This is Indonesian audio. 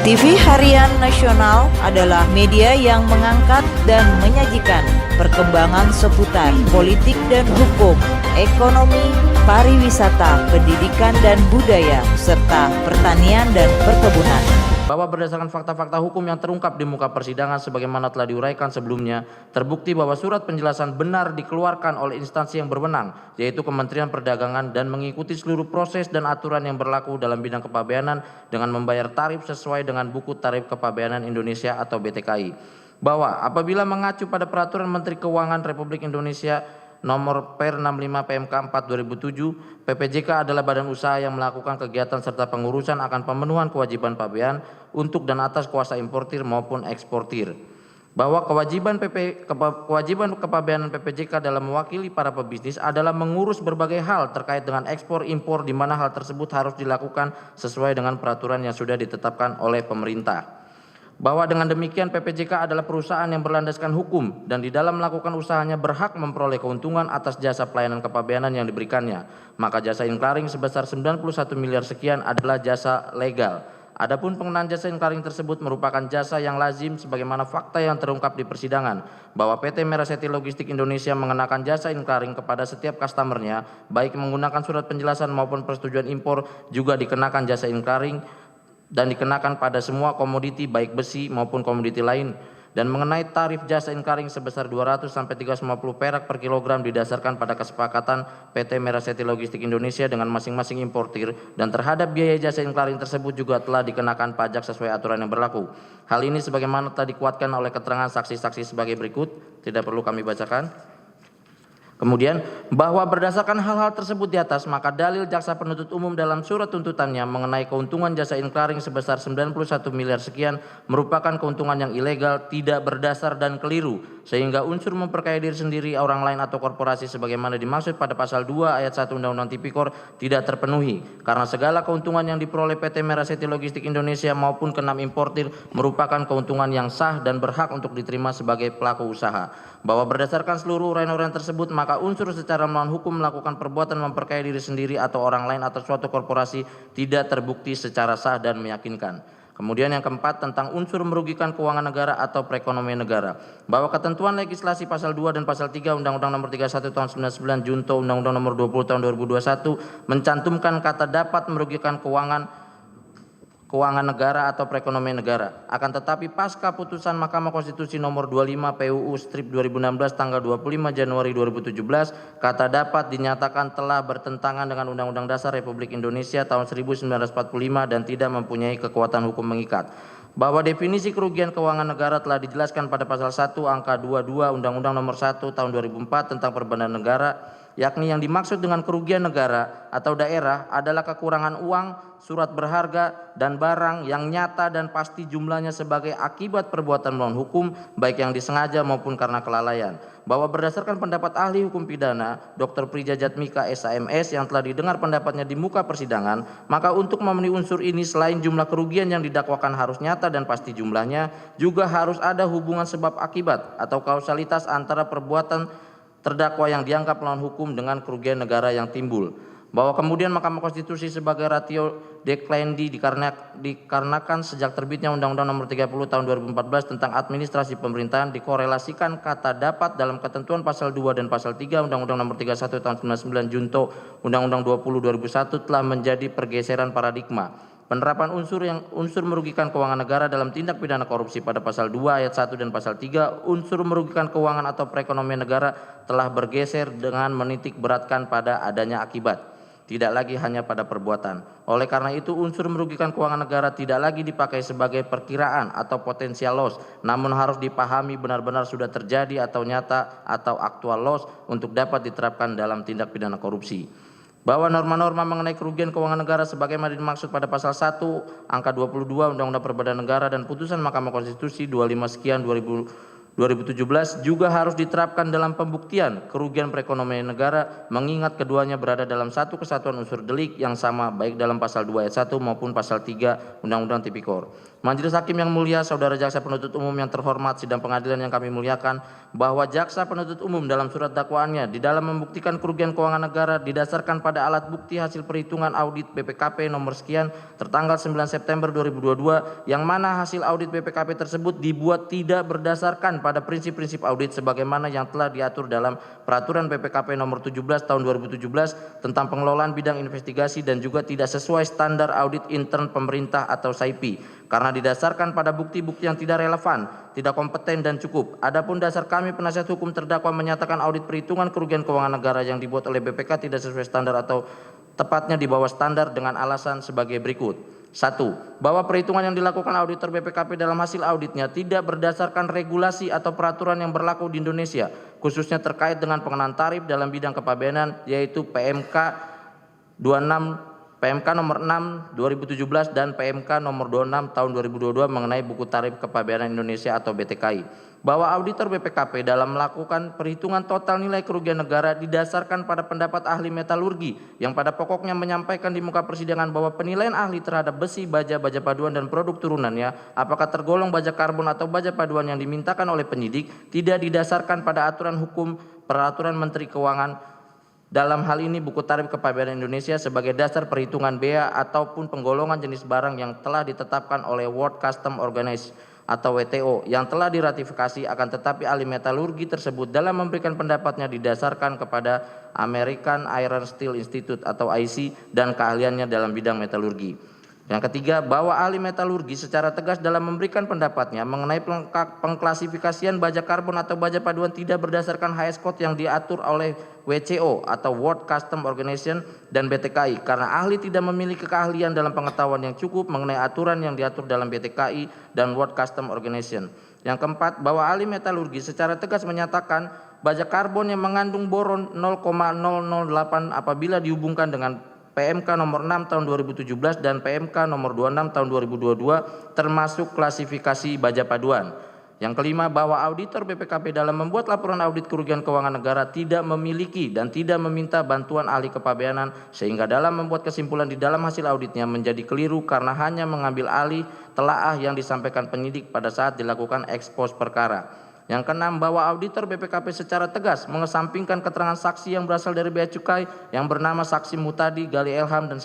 TV Harian Nasional adalah media yang mengangkat dan menyajikan perkembangan seputar politik dan hukum, ekonomi, pariwisata, pendidikan dan budaya, serta pertanian dan perkebunan. Bahwa berdasarkan fakta-fakta hukum yang terungkap di muka persidangan sebagaimana telah diuraikan sebelumnya, terbukti bahwa surat penjelasan benar dikeluarkan oleh instansi yang berwenang, yaitu Kementerian Perdagangan, dan mengikuti seluruh proses dan aturan yang berlaku dalam bidang kepabeanan dengan membayar tarif sesuai dengan buku tarif kepabeanan Indonesia atau BTKI. Bahwa apabila mengacu pada Peraturan Menteri Keuangan Republik Indonesia Nomor Per 65 PMK 4 2007, PPJK adalah badan usaha yang melakukan kegiatan serta pengurusan akan pemenuhan kewajiban pabean untuk dan atas kuasa importir maupun eksportir. Bahwa kewajiban kepabeanan PPJK dalam mewakili para pebisnis adalah mengurus berbagai hal terkait dengan ekspor impor, di mana hal tersebut harus dilakukan sesuai dengan peraturan yang sudah ditetapkan oleh pemerintah. Bahwa dengan demikian PPJK adalah perusahaan yang berlandaskan hukum dan di dalam melakukan usahanya berhak memperoleh keuntungan atas jasa pelayanan kepabeanan yang diberikannya. Maka jasa inclaring sebesar 91 miliar sekian adalah jasa legal. Adapun pengenaan jasa inclaring tersebut merupakan jasa yang lazim sebagaimana fakta yang terungkap di persidangan, bahwa PT Meraseti Logistik Indonesia mengenakan jasa inclaring kepada setiap customernya, baik menggunakan surat penjelasan maupun persetujuan impor juga dikenakan jasa inclaring dan dikenakan pada semua komoditi baik besi maupun komoditi lain, dan mengenai tarif jasa inclaring sebesar 200 sampai 350 perak per kilogram didasarkan pada kesepakatan PT Meraseti Logistik Indonesia dengan masing-masing importir, dan terhadap biaya jasa inclaring tersebut juga telah dikenakan pajak sesuai aturan yang berlaku. Hal ini sebagaimana telah dikuatkan oleh keterangan saksi-saksi sebagai berikut, tidak perlu kami bacakan. Kemudian, bahwa berdasarkan hal-hal tersebut di atas, maka dalil jaksa penuntut umum dalam surat tuntutannya mengenai keuntungan jasa inclaring sebesar 91 miliar sekian merupakan keuntungan yang ilegal, tidak berdasar dan keliru, sehingga unsur memperkaya diri sendiri, orang lain atau korporasi sebagaimana dimaksud pada pasal 2 ayat 1 Undang-Undang Tipikor tidak terpenuhi, karena segala keuntungan yang diperoleh PT Meraseti Logistik Indonesia maupun ke-6 importir merupakan keuntungan yang sah dan berhak untuk diterima sebagai pelaku usaha. Bahwa berdasarkan seluruh uraian-uraian tersebut, maka unsur secara melawan hukum melakukan perbuatan memperkaya diri sendiri atau orang lain atau suatu korporasi tidak terbukti secara sah dan meyakinkan. Kemudian yang keempat, tentang unsur merugikan keuangan negara atau perekonomian negara. Bahwa ketentuan legislasi pasal 2 dan pasal 3 Undang-Undang Nomor 31 Tahun 99 Junto Undang-Undang Nomor 20 Tahun 2021 mencantumkan kata dapat merugikan keuangan negara atau perekonomian negara. Akan tetapi pasca putusan Mahkamah Konstitusi nomor 25 PUU strip 2016 tanggal 25 Januari 2017, kata dapat dinyatakan telah bertentangan dengan Undang-Undang Dasar Republik Indonesia tahun 1945 dan tidak mempunyai kekuatan hukum mengikat. Bahwa definisi kerugian keuangan negara telah dijelaskan pada pasal 1 angka 22 Undang-Undang Nomor 1 tahun 2004 tentang perbankan negara, yakni yang dimaksud dengan kerugian negara atau daerah adalah kekurangan uang, surat berharga, dan barang yang nyata dan pasti jumlahnya sebagai akibat perbuatan melawan hukum, baik yang disengaja maupun karena kelalaian. Bahwa berdasarkan pendapat ahli hukum pidana Dr. Prija Jatmika SAMS yang telah didengar pendapatnya di muka persidangan, maka untuk memenuhi unsur ini selain jumlah kerugian yang didakwakan harus nyata dan pasti jumlahnya, juga harus ada hubungan sebab akibat atau kausalitas antara perbuatan terdakwa yang dianggap melawan hukum dengan kerugian negara yang timbul. Bahwa kemudian Mahkamah Konstitusi sebagai ratio declendi dikarenakan sejak terbitnya Undang-Undang Nomor 30 Tahun 2014 tentang administrasi pemerintahan dikorelasikan kata dapat dalam ketentuan pasal 2 dan pasal 3 Undang-Undang Nomor 31 Tahun 99 Junto Undang-Undang 20 2001 telah menjadi pergeseran paradigma. Penerapan unsur merugikan keuangan negara dalam tindak pidana korupsi pada pasal 2 ayat 1 dan pasal 3 unsur merugikan keuangan atau perekonomian negara telah bergeser dengan menitik beratkan pada adanya akibat, tidak lagi hanya pada perbuatan. Oleh karena itu unsur merugikan keuangan negara tidak lagi dipakai sebagai perkiraan atau potensial loss, namun harus dipahami benar-benar sudah terjadi atau nyata atau actual loss untuk dapat diterapkan dalam tindak pidana korupsi. Bahwa norma-norma mengenai kerugian keuangan negara sebagaimana dimaksud pada pasal 1 angka 22 Undang-Undang Perbankan Negara dan putusan Mahkamah Konstitusi 25 sekian 2017 juga harus diterapkan dalam pembuktian kerugian perekonomian negara, mengingat keduanya berada dalam satu kesatuan unsur delik yang sama baik dalam pasal 2 ayat 1 maupun pasal 3 Undang-Undang Tipikor. Majelis Hakim yang mulia, Saudara Jaksa Penuntut Umum yang terhormat, sidang pengadilan yang kami muliakan, bahwa Jaksa Penuntut Umum dalam surat dakwaannya di dalam membuktikan kerugian keuangan negara didasarkan pada alat bukti hasil perhitungan audit BPKP nomor sekian tertanggal 9 September 2022, yang mana hasil audit BPKP tersebut dibuat tidak berdasarkan pada prinsip-prinsip audit sebagaimana yang telah diatur dalam Peraturan BPKP nomor 17 tahun 2017 tentang pengelolaan bidang investigasi dan juga tidak sesuai standar audit intern pemerintah atau SAIPI. Karena didasarkan pada bukti-bukti yang tidak relevan, tidak kompeten dan cukup. Adapun dasar kami penasihat hukum terdakwa menyatakan audit perhitungan kerugian keuangan negara yang dibuat oleh BPK tidak sesuai standar atau tepatnya di bawah standar dengan alasan sebagai berikut. 1. Bahwa perhitungan yang dilakukan auditor BPKP dalam hasil auditnya tidak berdasarkan regulasi atau peraturan yang berlaku di Indonesia, khususnya terkait dengan pengenaan tarif dalam bidang kepabeanan, yaitu PMK nomor 6 2017 dan PMK nomor 26 tahun 2022 mengenai buku tarif kepabeanan Indonesia atau BTKI. Bahwa auditor BPKP dalam melakukan perhitungan total nilai kerugian negara didasarkan pada pendapat ahli metalurgi yang pada pokoknya menyampaikan di muka persidangan bahwa penilaian ahli terhadap besi, baja, baja paduan dan produk turunannya apakah tergolong baja karbon atau baja paduan yang dimintakan oleh penyidik tidak didasarkan pada aturan hukum peraturan Menteri Keuangan, dalam hal ini buku tarif kepabeanan Indonesia sebagai dasar perhitungan bea ataupun penggolongan jenis barang yang telah ditetapkan oleh World Customs Organization atau WTO yang telah diratifikasi, akan tetapi ahli metalurgi tersebut dalam memberikan pendapatnya didasarkan kepada American Iron Steel Institute atau IC dan keahliannya dalam bidang metalurgi. Yang ketiga, bahwa ahli metalurgi secara tegas dalam memberikan pendapatnya mengenai pengklasifikasian baja karbon atau baja paduan tidak berdasarkan HS code yang diatur oleh WCO atau World Customs Organization dan BTKI, karena ahli tidak memiliki keahlian dalam pengetahuan yang cukup mengenai aturan yang diatur dalam BTKI dan World Customs Organization. Yang keempat, bahwa ahli metalurgi secara tegas menyatakan baja karbon yang mengandung boron 0,008 apabila dihubungkan dengan PMK nomor 6 tahun 2017 dan PMK nomor 26 tahun 2022 termasuk klasifikasi baja paduan. Yang kelima, bahwa auditor BPKP dalam membuat laporan audit kerugian keuangan negara tidak memiliki dan tidak meminta bantuan ahli kepabeanan, sehingga dalam membuat kesimpulan di dalam hasil auditnya menjadi keliru karena hanya mengambil alih telaah yang disampaikan penyidik pada saat dilakukan ekspos perkara. Yang keenam, bahwa auditor BPKP secara tegas mengesampingkan keterangan saksi yang berasal dari Bea Cukai yang bernama saksi Mutadi Gali Elham dan